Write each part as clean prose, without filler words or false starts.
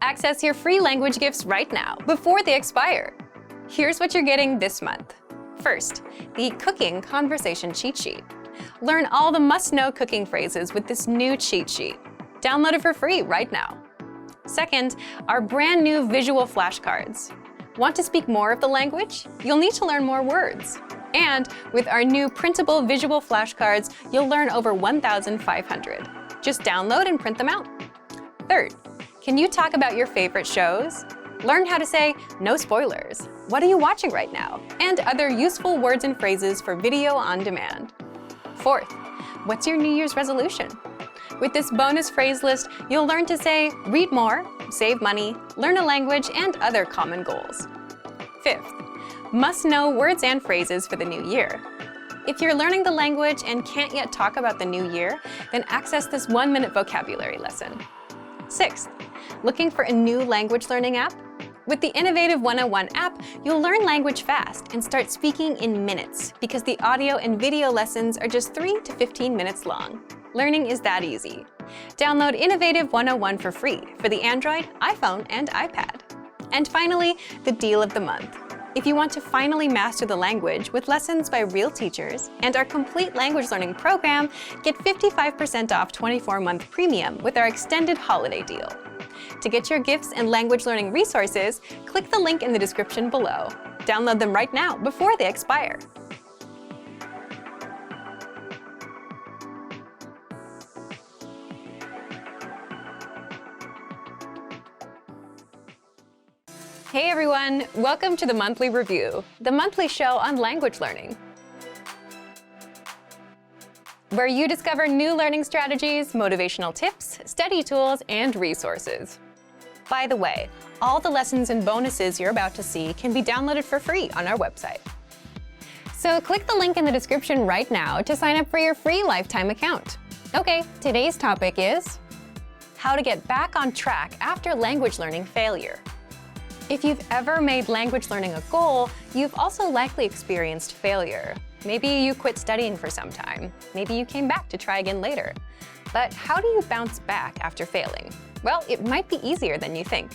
Access your free language gifts right now, before they expire. Here's what you're getting this month. First, the Cooking Conversation Cheat Sheet. Learn all the must-know cooking phrases with this new cheat sheet. Download it for free right now. Second, our brand new visual flashcards. Want to speak more of the language? You'll need to learn more words. And with our new printable visual flashcards, you'll learn over 1,500. Just download and print them out. Third, can you talk about your favorite shows? Learn how to say, no spoilers, what are you watching right now? And other useful words and phrases for video on demand. Fourth, what's your New Year's resolution? With this bonus phrase list, you'll learn to say, read more, save money, learn a language, and other common goals. Fifth, must-know words and phrases for the new year. If you're learning the language and can't yet talk about the new year, then access this 1-minute vocabulary lesson. Sixth, looking for a new language learning app? With the Innovative 101 app, you'll learn language fast and start speaking in minutes because the audio and video lessons are just 3 to 15 minutes long. Learning is that easy. Download Innovative 101 for free for the Android, iPhone, and iPad. And finally, the deal of the month. If you want to finally master the language with lessons by real teachers and our complete language learning program, get 55% off 24-month premium with our extended holiday deal. To get your gifts and language learning resources, click the link in the description below. Download them right now before they expire. Hey everyone, welcome to the Monthly Review, the monthly show on language learning, where you discover new learning strategies, motivational tips, study tools, and resources. By the way, all the lessons and bonuses you're about to see can be downloaded for free on our website. So click the link in the description right now to sign up for your free lifetime account. Okay, today's topic is how to get back on track after language learning failure. If you've ever made language learning a goal, you've also likely experienced failure. Maybe you quit studying for some time. Maybe you came back to try again later. But how do you bounce back after failing? Well, it might be easier than you think.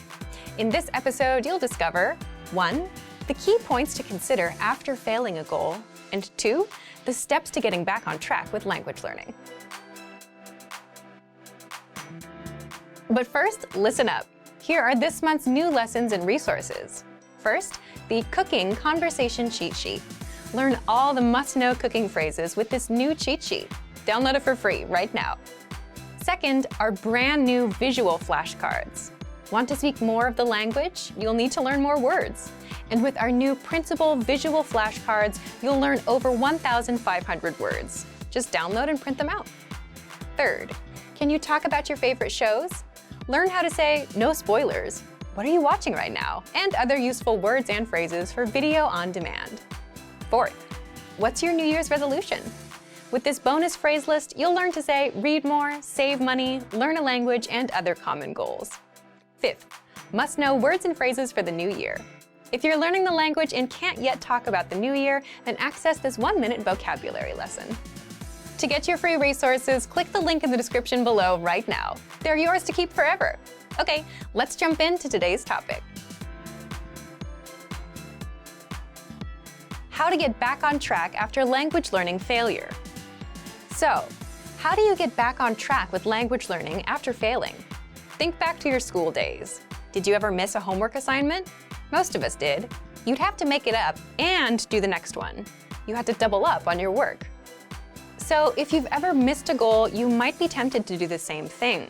In this episode, you'll discover 1. The key points to consider after failing a goal, and 2. The steps to getting back on track with language learning. But first, listen up. Here are this month's new lessons and resources. First, the Cooking Conversation Cheat Sheet. Learn all the must-know cooking phrases with this new cheat sheet. Download it for free right now. Second, our brand new visual flashcards. Want to speak more of the language? You'll need to learn more words. And with our new printable visual flashcards, you'll learn over 1,500 words. Just download and print them out. Third, can you talk about your favorite shows? Learn how to say, no spoilers, what are you watching right now? And other useful words and phrases for video on demand. Fourth, what's your New Year's resolution? With this bonus phrase list, you'll learn to say, read more, save money, learn a language, and other common goals. Fifth, must-know words and phrases for the new year. If you're learning the language and can't yet talk about the new year, then access this 1-minute vocabulary lesson. To get your free resources, click the link in the description below right now. They're yours to keep forever. Okay, let's jump into today's topic. How to get back on track after language learning failure. So, how do you get back on track with language learning after failing? Think back to your school days. Did you ever miss a homework assignment? Most of us did. You'd have to make it up and do the next one. You had to double up on your work. So if you've ever missed a goal, you might be tempted to do the same thing.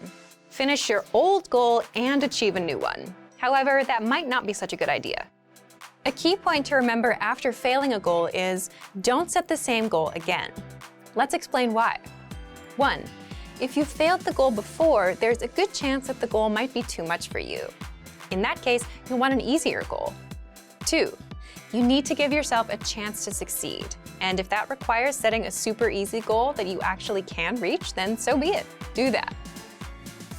Finish your old goal and achieve a new one. However, that might not be such a good idea. A key point to remember after failing a goal is don't set the same goal again. Let's explain why. 1. If you've failed the goal before, there's a good chance that the goal might be too much for you. In that case, you want an easier goal. 2. You need to give yourself a chance to succeed. And if that requires setting a super easy goal that you actually can reach, then so be it. Do that.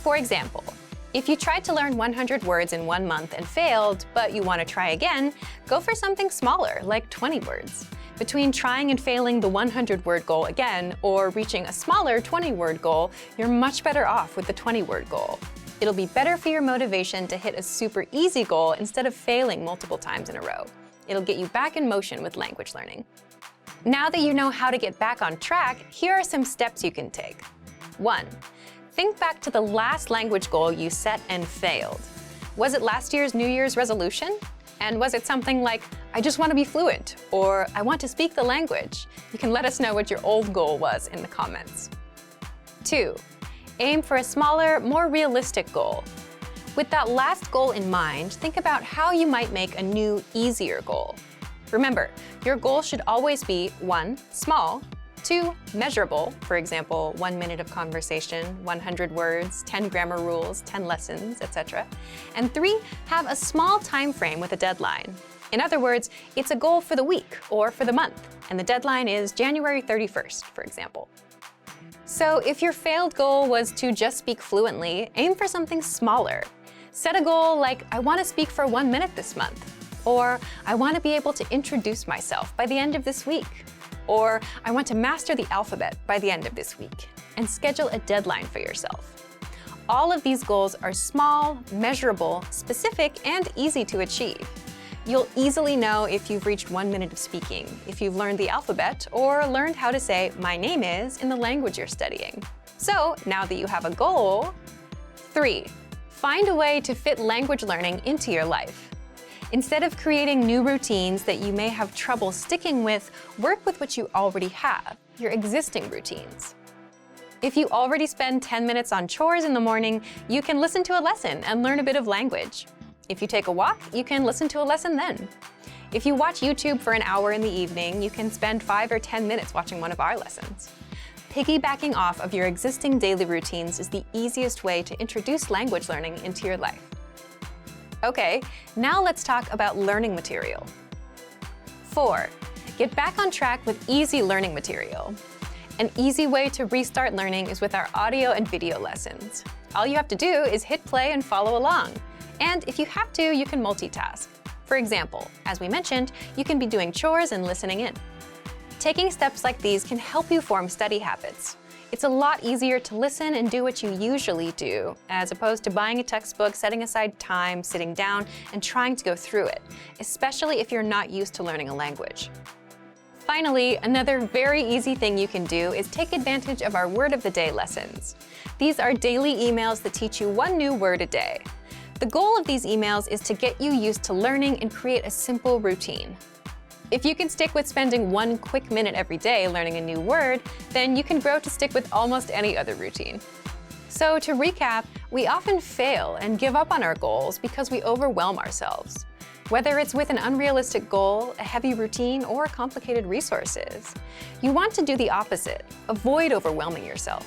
For example, if you tried to learn 100 words in 1 month and failed, but you want to try again, go for something smaller, like 20 words. Between trying and failing the 100-word goal again or reaching a smaller 20-word goal, you're much better off with the 20-word goal. It'll be better for your motivation to hit a super easy goal instead of failing multiple times in a row. It'll get you back in motion with language learning. Now that you know how to get back on track, here are some steps you can take. 1. Think back to the last language goal you set and failed. Was it last year's New Year's resolution? And was it something like, I just want to be fluent, or I want to speak the language? You can let us know what your old goal was in the comments. 2. Aim for a smaller, more realistic goal. With that last goal in mind, think about how you might make a new, easier goal. Remember, your goal should always be 1. Small, 2. Measurable, for example, 1 minute of conversation, 100 words, 10 grammar rules, 10 lessons, etc. And 3. Have a small time frame with a deadline. In other words, it's a goal for the week or for the month, and the deadline is January 31st, for example. So if your failed goal was to just speak fluently, aim for something smaller. Set a goal like, I want to speak for 1 minute this month, or I want to be able to introduce myself by the end of this week, or I want to master the alphabet by the end of this week, and schedule a deadline for yourself. All of these goals are small, measurable, specific, and easy to achieve. You'll easily know if you've reached 1 minute of speaking, if you've learned the alphabet, or learned how to say, my name is, in the language you're studying. So now that you have a goal, 3. Find a way to fit language learning into your life. Instead of creating new routines that you may have trouble sticking with, work with what you already have, your existing routines. If you already spend 10 minutes on chores in the morning, you can listen to a lesson and learn a bit of language. If you take a walk, you can listen to a lesson then. If you watch YouTube for an hour in the evening, you can spend 5 or 10 minutes watching one of our lessons. Piggybacking off of your existing daily routines is the easiest way to introduce language learning into your life. Okay, now let's talk about learning material. 4. Get back on track with easy learning material. An easy way to restart learning is with our audio and video lessons. All you have to do is hit play and follow along. And if you have to, you can multitask. For example, as we mentioned, you can be doing chores and listening in. Taking steps like these can help you form study habits. It's a lot easier to listen and do what you usually do, as opposed to buying a textbook, setting aside time, sitting down, and trying to go through it, especially if you're not used to learning a language. Finally, another very easy thing you can do is take advantage of our Word of the Day lessons. These are daily emails that teach you 1 new word a day. The goal of these emails is to get you used to learning and create a simple routine. If you can stick with spending 1 quick minute every day learning a new word, then you can grow to stick with almost any other routine. So to recap, we often fail and give up on our goals because we overwhelm ourselves. Whether it's with an unrealistic goal, a heavy routine, or complicated resources, you want to do the opposite. Avoid overwhelming yourself.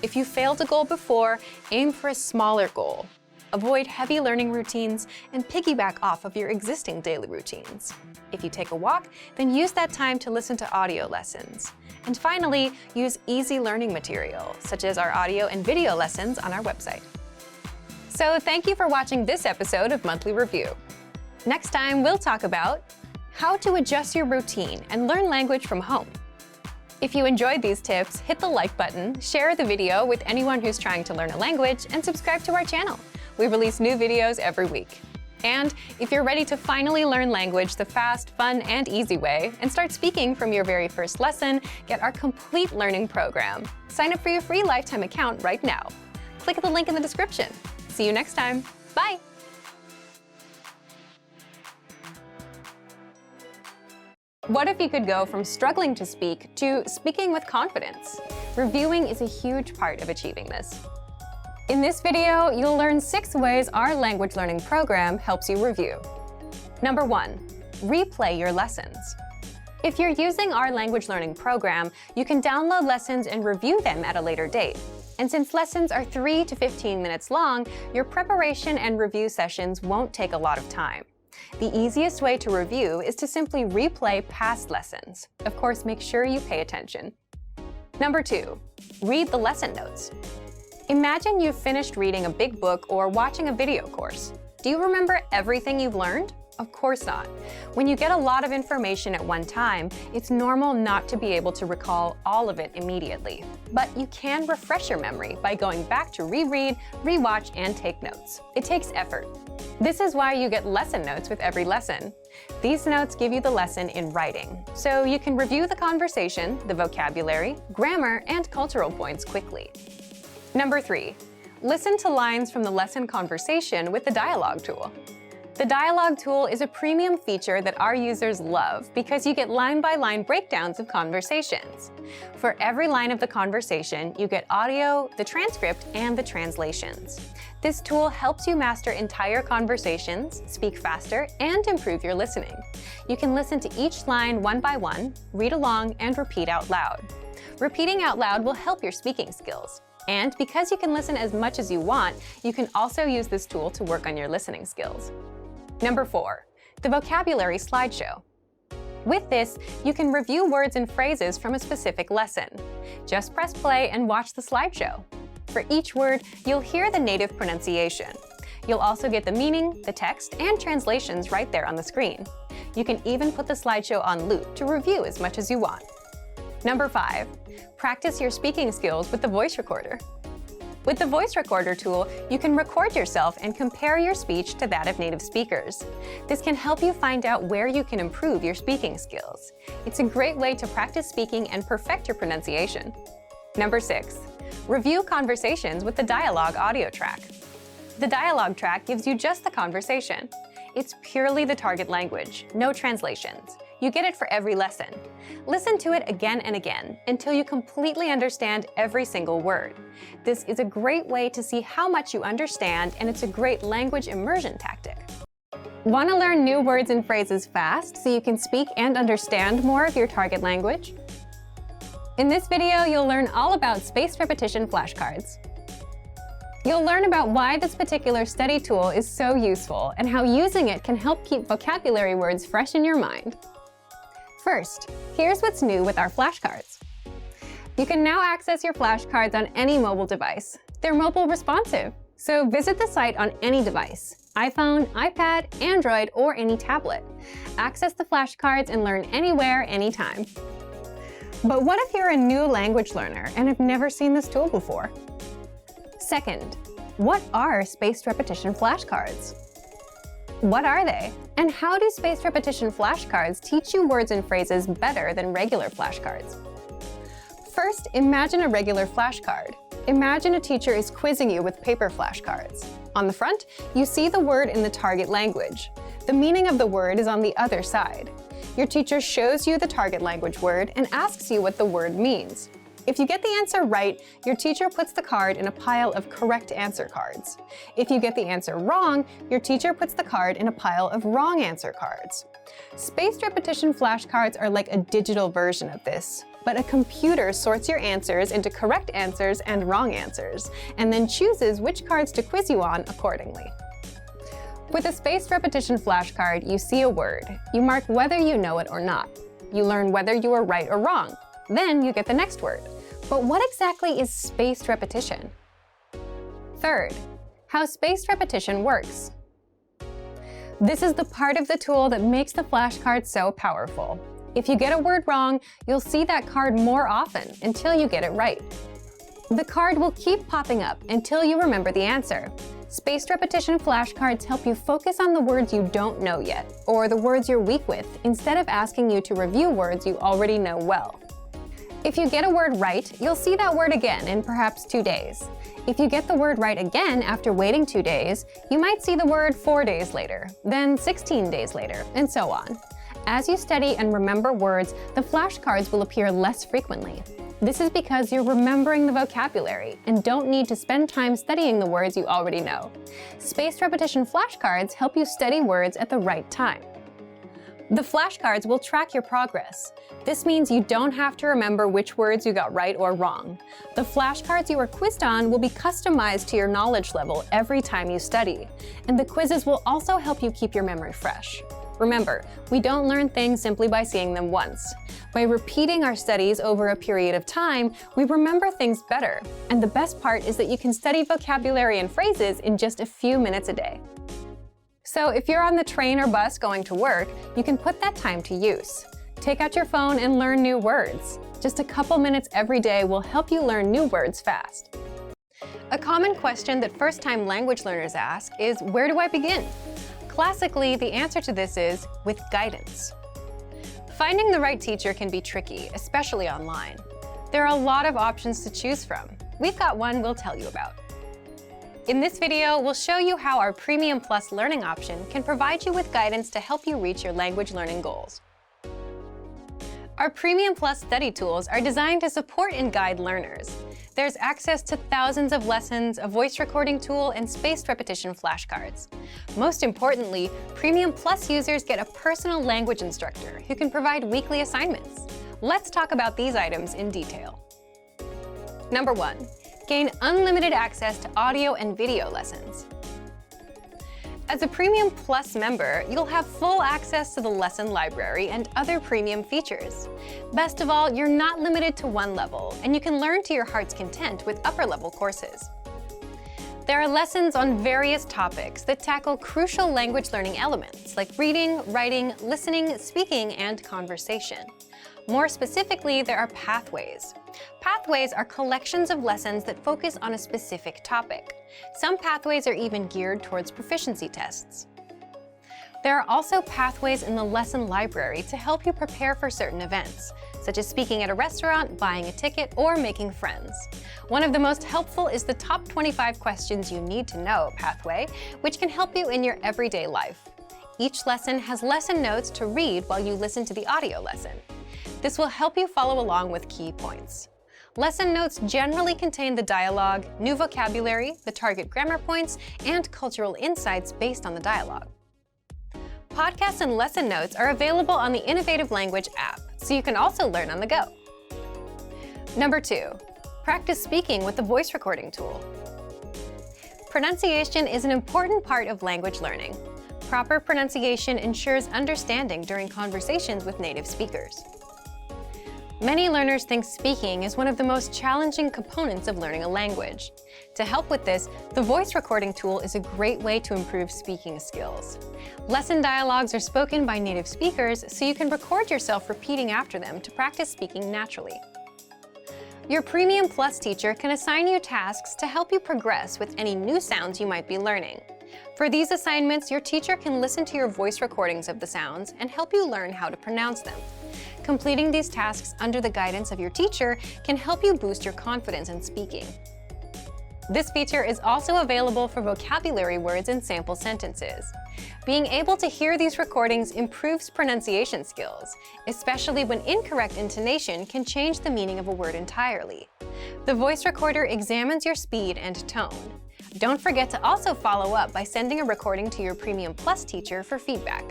If you failed a goal before, aim for a smaller goal. Avoid heavy learning routines and piggyback off of your existing daily routines. If you take a walk, then use that time to listen to audio lessons. And finally, use easy learning material, such as our audio and video lessons on our website. So thank you for watching this episode of Monthly Review. Next time, we'll talk about how to adjust your routine and learn language from home. If you enjoyed these tips, hit the like button, share the video with anyone who's trying to learn a language, and subscribe to our channel. We release new videos every week. And if you're ready to finally learn language the fast, fun, and easy way, and start speaking from your very first lesson, get our complete learning program. Sign up for your free lifetime account right now. Click the link in the description. See you next time. Bye! What if you could go from struggling to speak to speaking with confidence? Reviewing is a huge part of achieving this. In this video, you'll learn 6 ways our language learning program helps you review. Number 1, replay your lessons. If you're using our language learning program, you can download lessons and review them at a later date. And since lessons are 3 to 15 minutes long, your preparation and review sessions won't take a lot of time. The easiest way to review is to simply replay past lessons. Of course, make sure you pay attention. Number 2, read the lesson notes. Imagine you've finished reading a big book or watching a video course. Do you remember everything you've learned? Of course not. When you get a lot of information at one time, it's normal not to be able to recall all of it immediately. But you can refresh your memory by going back to reread, rewatch, and take notes. It takes effort. This is why you get lesson notes with every lesson. These notes give you the lesson in writing, so you can review the conversation, the vocabulary, grammar, and cultural points quickly. Number 3. Listen to lines from the lesson conversation with the dialogue tool. The dialogue tool is a premium feature that our users love because you get line-by-line breakdowns of conversations. For every line of the conversation, you get audio, the transcript, and the translations. This tool helps you master entire conversations, speak faster, and improve your listening. You can listen to each line one by one, read along, and repeat out loud. Repeating out loud will help your speaking skills. And because you can listen as much as you want, you can also use this tool to work on your listening skills. Number 4. The vocabulary slideshow. With this, you can review words and phrases from a specific lesson. Just press play and watch the slideshow. For each word, you'll hear the native pronunciation. You'll also get the meaning, the text, and translations right there on the screen. You can even put the slideshow on loop to review as much as you want. Number 5. Practice your speaking skills with the voice recorder. With the voice recorder tool, you can record yourself and compare your speech to that of native speakers. This can help you find out where you can improve your speaking skills. It's a great way to practice speaking and perfect your pronunciation. Number 6. Review conversations with the dialogue audio track. The dialogue track gives you just the conversation. It's purely the target language, no translations. You get it for every lesson. Listen to it again and again until you completely understand every single word. This is a great way to see how much you understand, and it's a great language immersion tactic. Want to learn new words and phrases fast so you can speak and understand more of your target language? In this video, you'll learn all about spaced repetition flashcards. You'll learn about why this particular study tool is so useful and how using it can help keep vocabulary words fresh in your mind. First, here's what's new with our flashcards. You can now access your flashcards on any mobile device. They're mobile responsive, so visit the site on any device: iPhone, iPad, Android, or any tablet. Access the flashcards and learn anywhere, anytime. But what if you're a new language learner and have never seen this tool before? Second, what are spaced repetition flashcards? What are they? And how do spaced repetition flashcards teach you words and phrases better than regular flashcards? First, imagine a regular flashcard. Imagine a teacher is quizzing you with paper flashcards. On the front, you see the word in the target language. The meaning of the word is on the other side. Your teacher shows you the target language word and asks you what the word means. If you get the answer right, your teacher puts the card in a pile of correct answer cards. If you get the answer wrong, your teacher puts the card in a pile of wrong answer cards. Spaced repetition flashcards are like a digital version of this, but a computer sorts your answers into correct answers and wrong answers, and then chooses which cards to quiz you on accordingly. With a spaced repetition flashcard, you see a word. You mark whether you know it or not. You learn whether you are right or wrong. Then you get the next word. But what exactly is spaced repetition? Third, how spaced repetition works. This is the part of the tool that makes the flashcard so powerful. If you get a word wrong, you'll see that card more often until you get it right. The card will keep popping up until you remember the answer. Spaced repetition flashcards help you focus on the words you don't know yet, or the words you're weak with, instead of asking you to review words you already know well. If you get a word right, you'll see that word again in perhaps 2 days. If you get the word right again after waiting 2 days, you might see the word 4 days later, then 16 days later, and so on. As you study and remember words, the flashcards will appear less frequently. This is because you're remembering the vocabulary and don't need to spend time studying the words you already know. Spaced repetition flashcards help you study words at the right time. The flashcards will track your progress. This means you don't have to remember which words you got right or wrong. The flashcards you are quizzed on will be customized to your knowledge level every time you study, and the quizzes will also help you keep your memory fresh. Remember, we don't learn things simply by seeing them once. By repeating our studies over a period of time, we remember things better. And the best part is that you can study vocabulary and phrases in just a few minutes a day. So if you're on the train or bus going to work, you can put that time to use. Take out your phone and learn new words. Just a couple minutes every day will help you learn new words fast. A common question that first-time language learners ask is, where do I begin? Classically, the answer to this is with guidance. Finding the right teacher can be tricky, especially online. There are a lot of options to choose from. We've got one we'll tell you about. In this video, we'll show you how our Premium Plus learning option can provide you with guidance to help you reach your language learning goals. Our Premium Plus study tools are designed to support and guide learners. There's access to thousands of lessons, a voice recording tool, and spaced repetition flashcards. Most importantly, Premium Plus users get a personal language instructor who can provide weekly assignments. Let's talk about these items in detail. Number 1. Gain unlimited access to audio and video lessons. As a Premium Plus member, you'll have full access to the lesson library and other premium features. Best of all, you're not limited to one level, and you can learn to your heart's content with upper-level courses. There are lessons on various topics that tackle crucial language learning elements like reading, writing, listening, speaking, and conversation. More specifically, there are pathways. Pathways are collections of lessons that focus on a specific topic. Some pathways are even geared towards proficiency tests. There are also pathways in the lesson library to help you prepare for certain events, such as speaking at a restaurant, buying a ticket, or making friends. One of the most helpful is the Top 25 Questions You Need to Know pathway, which can help you in your everyday life. Each lesson has lesson notes to read while you listen to the audio lesson. This will help you follow along with key points. Lesson notes generally contain the dialogue, new vocabulary, the target grammar points, and cultural insights based on the dialogue. Podcasts and lesson notes are available on the Innovative Language app, so you can also learn on the go. Number 2. Practice speaking with the voice recording tool. Pronunciation is an important part of language learning. Proper pronunciation ensures understanding during conversations with native speakers. Many learners think speaking is one of the most challenging components of learning a language. To help with this, the voice recording tool is a great way to improve speaking skills. Lesson dialogues are spoken by native speakers, so you can record yourself repeating after them to practice speaking naturally. Your Premium Plus teacher can assign you tasks to help you progress with any new sounds you might be learning. For these assignments, your teacher can listen to your voice recordings of the sounds and help you learn how to pronounce them. Completing these tasks under the guidance of your teacher can help you boost your confidence in speaking. This feature is also available for vocabulary words and sample sentences. Being able to hear these recordings improves pronunciation skills, especially when incorrect intonation can change the meaning of a word entirely. The voice recorder examines your speed and tone. Don't forget to also follow up by sending a recording to your Premium Plus teacher for feedback.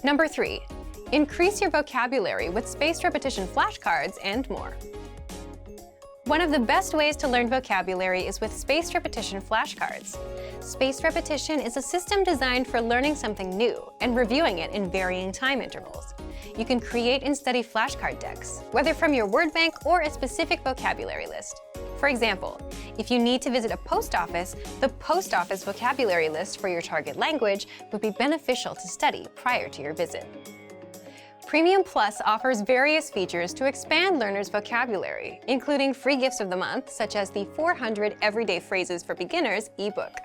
Number 3. Increase your vocabulary with spaced repetition flashcards and more. One of the best ways to learn vocabulary is with spaced repetition flashcards. Spaced repetition is a system designed for learning something new and reviewing it in varying time intervals. You can create and study flashcard decks, whether from your word bank or a specific vocabulary list. For example, if you need to visit a post office, the post office vocabulary list for your target language would be beneficial to study prior to your visit. Premium Plus offers various features to expand learners' vocabulary, including free gifts of the month, such as the 400 Everyday Phrases for Beginners ebook.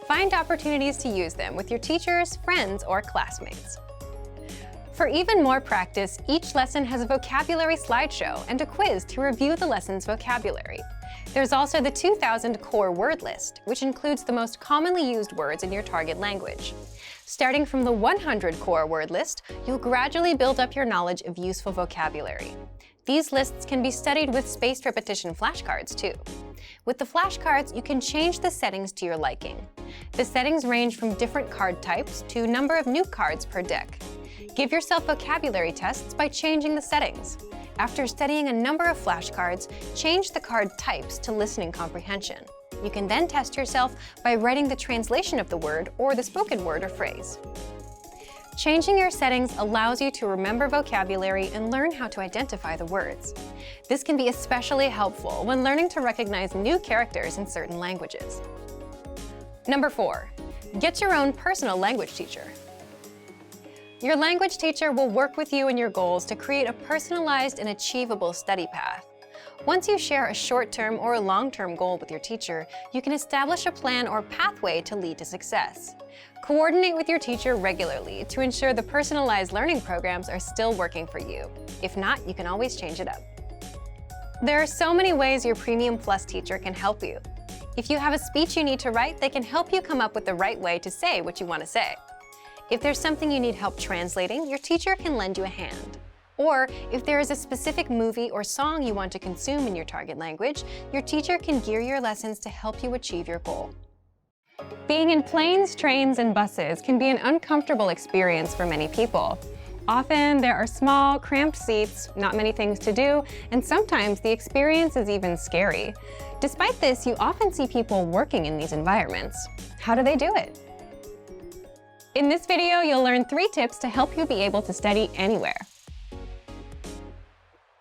Find opportunities to use them with your teachers, friends, or classmates. For even more practice, each lesson has a vocabulary slideshow and a quiz to review the lesson's vocabulary. There's also the 2000 core word list, which includes the most commonly used words in your target language. Starting from the 100 core word list, you'll gradually build up your knowledge of useful vocabulary. These lists can be studied with spaced repetition flashcards too. With the flashcards, you can change the settings to your liking. The settings range from different card types to number of new cards per deck. Give yourself vocabulary tests by changing the settings. After studying a number of flashcards, change the card types to listening comprehension. You can then test yourself by writing the translation of the word or the spoken word or phrase. Changing your settings allows you to remember vocabulary and learn how to identify the words. This can be especially helpful when learning to recognize new characters in certain languages. Number 4. Get your own personal language teacher. Your language teacher will work with you and your goals to create a personalized and achievable study path. Once you share a short-term or a long-term goal with your teacher, you can establish a plan or pathway to lead to success. Coordinate with your teacher regularly to ensure the personalized learning programs are still working for you. If not, you can always change it up. There are so many ways your Premium Plus teacher can help you. If you have a speech you need to write, they can help you come up with the right way to say what you want to say. If there's something you need help translating, your teacher can lend you a hand. Or if there is a specific movie or song you want to consume in your target language, your teacher can gear your lessons to help you achieve your goal. Being in planes, trains, and buses can be an uncomfortable experience for many people. Often there are small, cramped seats, not many things to do, and sometimes the experience is even scary. Despite this, you often see people working in these environments. How do they do it? In this video, you'll learn 3 tips to help you be able to study anywhere.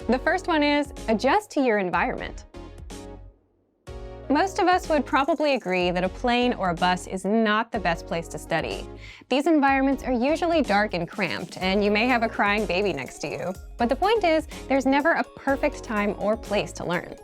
The first one is adjust to your environment. Most of us would probably agree that a plane or a bus is not the best place to study. These environments are usually dark and cramped, and you may have a crying baby next to you. But the point is, there's never a perfect time or place to learn.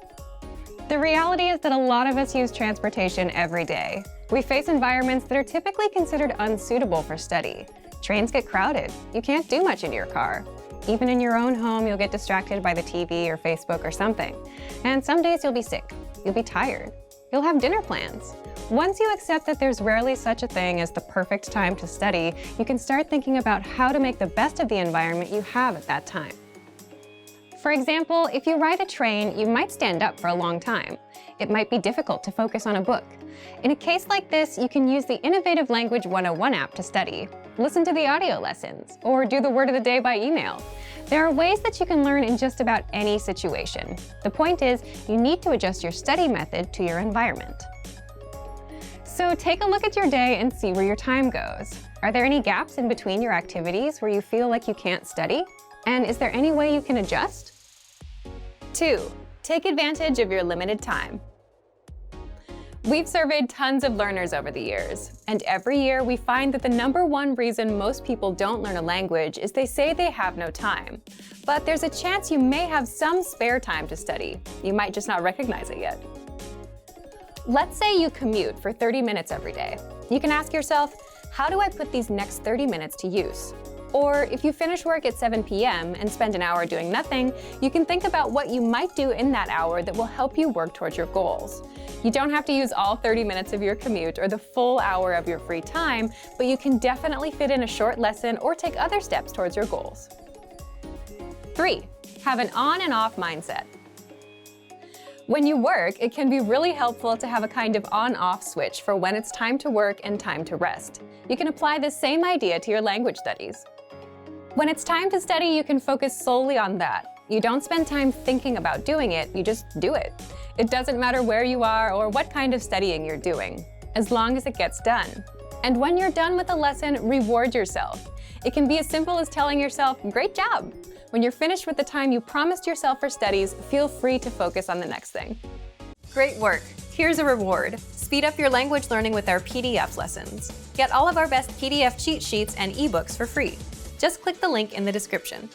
The reality is that a lot of us use transportation every day. We face environments that are typically considered unsuitable for study. Trains get crowded. You can't do much in your car. Even in your own home, you'll get distracted by the TV or Facebook or something. And some days you'll be sick. You'll be tired. You'll have dinner plans. Once you accept that there's rarely such a thing as the perfect time to study, you can start thinking about how to make the best of the environment you have at that time. For example, if you ride a train, you might stand up for a long time. It might be difficult to focus on a book. In a case like this, you can use the Innovative Language 101 app to study, listen to the audio lessons, or do the word of the day by email. There are ways that you can learn in just about any situation. The point is, you need to adjust your study method to your environment. So take a look at your day and see where your time goes. Are there any gaps in between your activities where you feel like you can't study? And is there any way you can adjust? 2. Take advantage of your limited time. We've surveyed tons of learners over the years, and every year we find that the #1 reason most people don't learn a language is they say they have no time. But there's a chance you may have some spare time to study. You might just not recognize it yet. Let's say you commute for 30 minutes every day. You can ask yourself, how do I put these next 30 minutes to use? Or if you finish work at 7 p.m. and spend an hour doing nothing, you can think about what you might do in that hour that will help you work towards your goals. You don't have to use all 30 minutes of your commute or the full hour of your free time, but you can definitely fit in a short lesson or take other steps towards your goals. 3. Have an on and off mindset. When you work, it can be really helpful to have a kind of on-off switch for when it's time to work and time to rest. You can apply the same idea to your language studies. When it's time to study, you can focus solely on that. You don't spend time thinking about doing it, you just do it. It doesn't matter where you are or what kind of studying you're doing, as long as it gets done. And when you're done with a lesson, reward yourself. It can be as simple as telling yourself, "Great job." When you're finished with the time you promised yourself for studies, feel free to focus on the next thing. Great work. Here's a reward. Speed up your language learning with our PDF lessons. Get all of our best PDF cheat sheets and ebooks for free. Just click the link in the description.